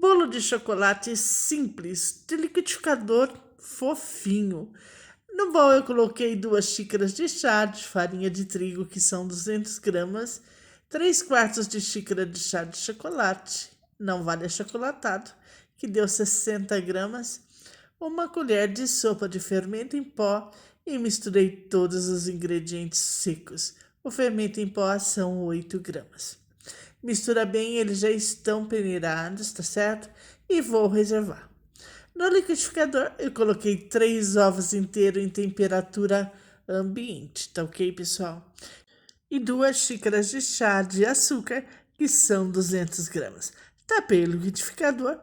Bolo de chocolate simples, de liquidificador fofinho. No bowl eu coloquei 2 xícaras de chá de farinha de trigo, que são 200 gramas, 3/4 de xícara de chá de chocolate, não vale achocolatado, que deu 60 gramas, 1 colher de sopa de fermento em pó e misturei todos os ingredientes secos. O fermento em pó são 8 gramas. Mistura bem, eles já estão peneirados, tá certo? E vou reservar. No liquidificador, eu coloquei 3 ovos inteiros em temperatura ambiente, tá ok, pessoal? E 2 xícaras de chá de açúcar, que são 200 gramas. Tapei o liquidificador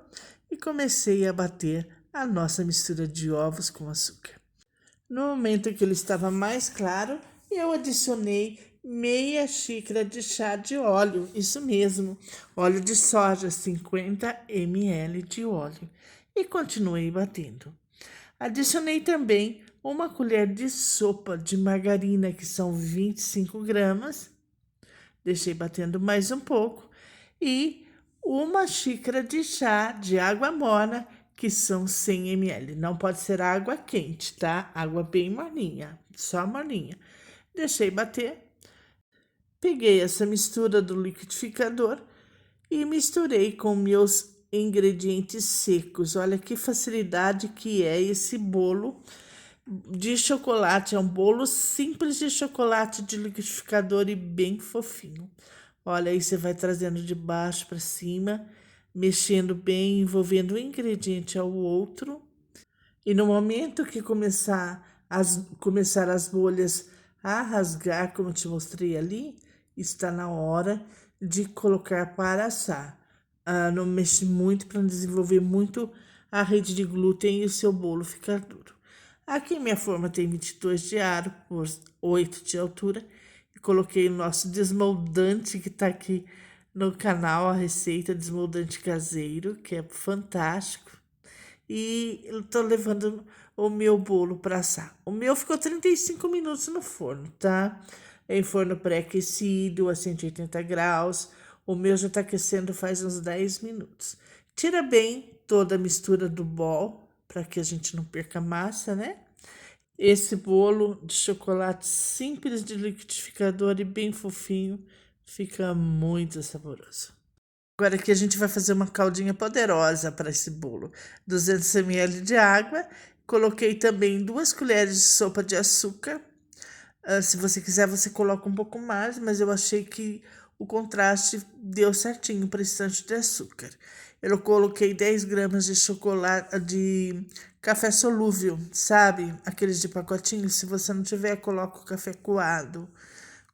e comecei a bater a nossa mistura de ovos com açúcar. No momento que ele estava mais claro, eu adicionei meia xícara de chá de óleo, isso mesmo, óleo de soja, 50 ml de óleo, e continuei batendo. Adicionei também 1 colher de sopa de margarina, que são 25 gramas, deixei batendo mais um pouco, e 1 xícara de chá de água morna, que são 100 ml. Não pode ser água quente, tá? Água bem morninha, só morninha. Deixei bater. Peguei essa mistura do liquidificador e misturei com meus ingredientes secos. Olha que facilidade que é esse bolo de chocolate. É um bolo simples de chocolate de liquidificador e bem fofinho. Olha, aí você vai trazendo de baixo para cima, mexendo bem, envolvendo um ingrediente ao outro. E no momento que começar as bolhas a rasgar, como eu te mostrei ali, está na hora de colocar para assar. Não mexe muito para não desenvolver muito a rede de glúten e o seu bolo ficar duro. Aqui minha forma tem 22 de aro por 8 de altura. E coloquei o nosso desmoldante que está aqui no canal, a receita desmoldante caseiro, que é fantástico. E eu tô levando o meu bolo para assar. O meu ficou 35 minutos no forno, tá? Em forno pré-aquecido a 180 graus. O meu já tá aquecendo faz uns 10 minutos. Tira bem toda a mistura do bol, para que a gente não perca massa, né? Esse bolo de chocolate simples de liquidificador e bem fofinho, fica muito saboroso. Agora aqui a gente vai fazer uma caldinha poderosa para esse bolo. 200 ml de água, coloquei também 2 colheres de sopa de açúcar. Se você quiser, você coloca um pouco mais, mas eu achei que o contraste deu certinho para esse tanto de açúcar. Eu coloquei 10 gramas de chocolate, de café solúvel, sabe? Aqueles de pacotinho. Se você não tiver, coloca o café coado.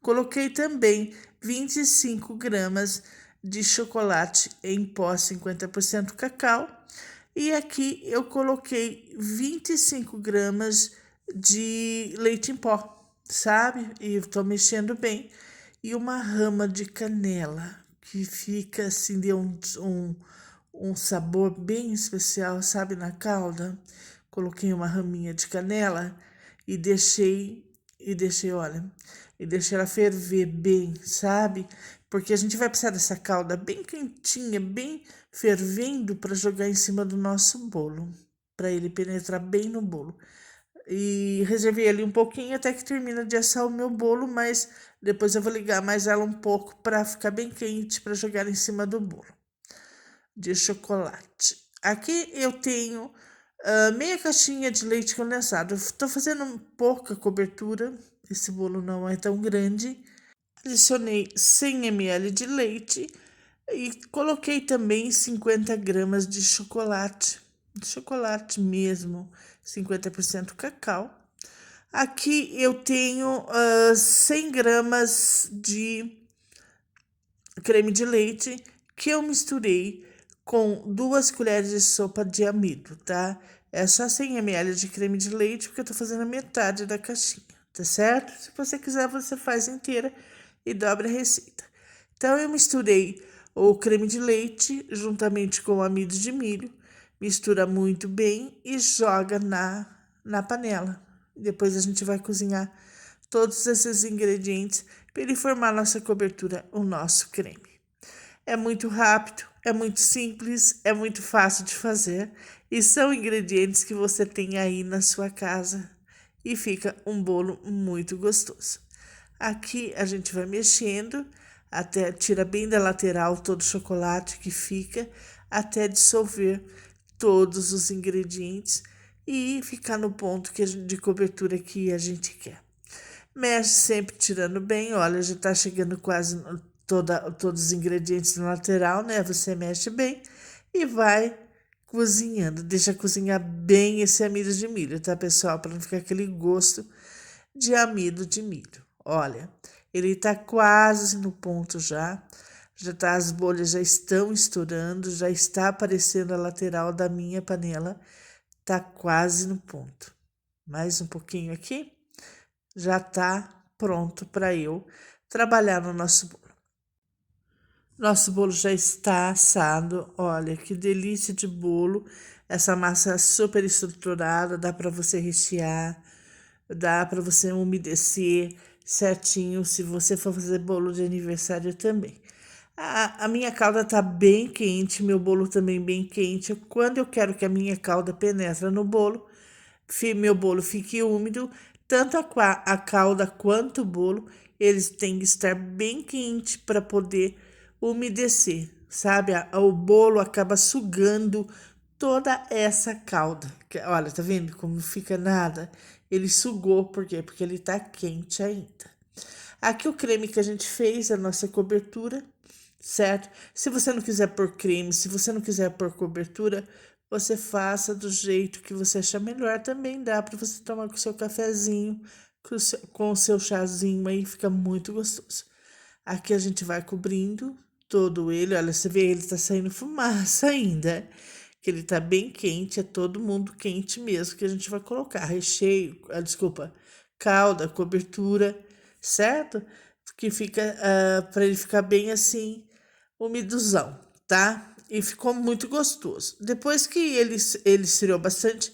Coloquei também 25 gramas de chocolate em pó 50% cacau. E aqui eu coloquei 25 gramas de leite em pó, sabe? E estou mexendo bem. E uma rama de canela, que fica assim, deu um sabor bem especial, sabe, na calda. Coloquei uma raminha de canela olha, e deixei ela ferver bem, sabe? Porque a gente vai precisar dessa calda bem quentinha, bem fervendo para jogar em cima do nosso bolo, para ele penetrar bem no bolo. E reservei ali um pouquinho até que termina de assar o meu bolo, mas depois eu vou ligar mais ela um pouco para ficar bem quente para jogar em cima do bolo de chocolate. Aqui eu tenho meia caixinha de leite condensado. Estou fazendo pouca cobertura, esse bolo não é tão grande. Adicionei 100 ml de leite e coloquei também 50 gramas de chocolate mesmo, 50% cacau. Aqui eu tenho 100 gramas de creme de leite que eu misturei com 2 colheres de sopa de amido, tá? É só 100 ml de creme de leite, porque eu tô fazendo a metade da caixinha, tá certo? Se você quiser, você faz inteira e dobra a receita. Então, eu misturei o creme de leite juntamente com o amido de milho, mistura muito bem e joga na panela. Depois a gente vai cozinhar todos esses ingredientes para ele formar nossa cobertura, o nosso creme. É muito rápido, É muito simples, é muito fácil de fazer e são ingredientes que você tem aí na sua casa e fica um bolo muito gostoso. Aqui a gente vai mexendo até tira bem da lateral todo o chocolate que fica até dissolver todos os ingredientes e ficar no ponto de cobertura que a gente quer. Mexe sempre tirando bem, olha, já tá chegando quase todos os ingredientes na lateral, né? Você mexe bem e vai cozinhando. Deixa cozinhar bem esse amido de milho, tá, pessoal? Para não ficar aquele gosto de amido de milho. Olha, ele tá quase no ponto já. Já tá, as bolhas já estão estourando, já está aparecendo a lateral da minha panela. Tá quase no ponto. Mais um pouquinho aqui já está pronto para eu trabalhar no nosso bolo. Nosso bolo já está assado. Olha que delícia de bolo. Essa massa super estruturada, dá para você rechear, dá para você umedecer certinho se você for fazer bolo de aniversário também. A minha calda tá bem quente, meu bolo também bem quente. Quando eu quero que a minha calda penetre no bolo, meu bolo fique úmido, tanto a calda quanto o bolo, eles têm que estar bem quente para poder umedecer, sabe? O bolo acaba sugando toda essa calda. Olha, tá vendo como fica nada? Ele sugou, por quê? Porque ele tá quente ainda. Aqui o creme que a gente fez, a nossa cobertura, certo? Se você não quiser pôr creme, se você não quiser pôr cobertura, você faça do jeito que você achar melhor. Também dá para você tomar com o seu cafezinho, com o seu chazinho aí, fica muito gostoso. Aqui a gente vai cobrindo todo ele. Olha, você vê, ele tá saindo fumaça ainda. Que ele tá bem quente, é todo mundo quente mesmo que a gente vai colocar. Recheio, desculpa, calda, cobertura, certo? Que fica, para ele ficar bem assim, umiduzão, tá? E ficou muito gostoso. Depois que ele esfriou bastante,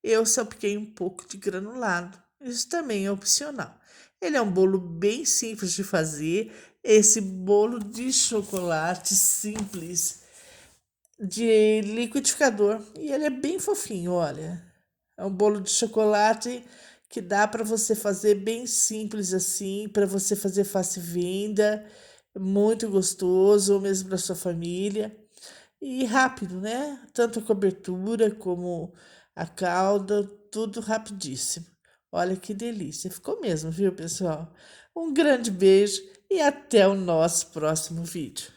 eu salpiquei um pouco de granulado. Isso também é opcional. Ele é um bolo bem simples de fazer. Esse bolo de chocolate simples de liquidificador. E ele é bem fofinho, olha. É um bolo de chocolate que dá para você fazer bem simples assim, para você fazer fácil venda, muito gostoso, ou mesmo para sua família. E rápido, né? Tanto a cobertura como a calda, tudo rapidíssimo. Olha que delícia. Ficou mesmo, viu, pessoal? Um grande beijo e até o nosso próximo vídeo.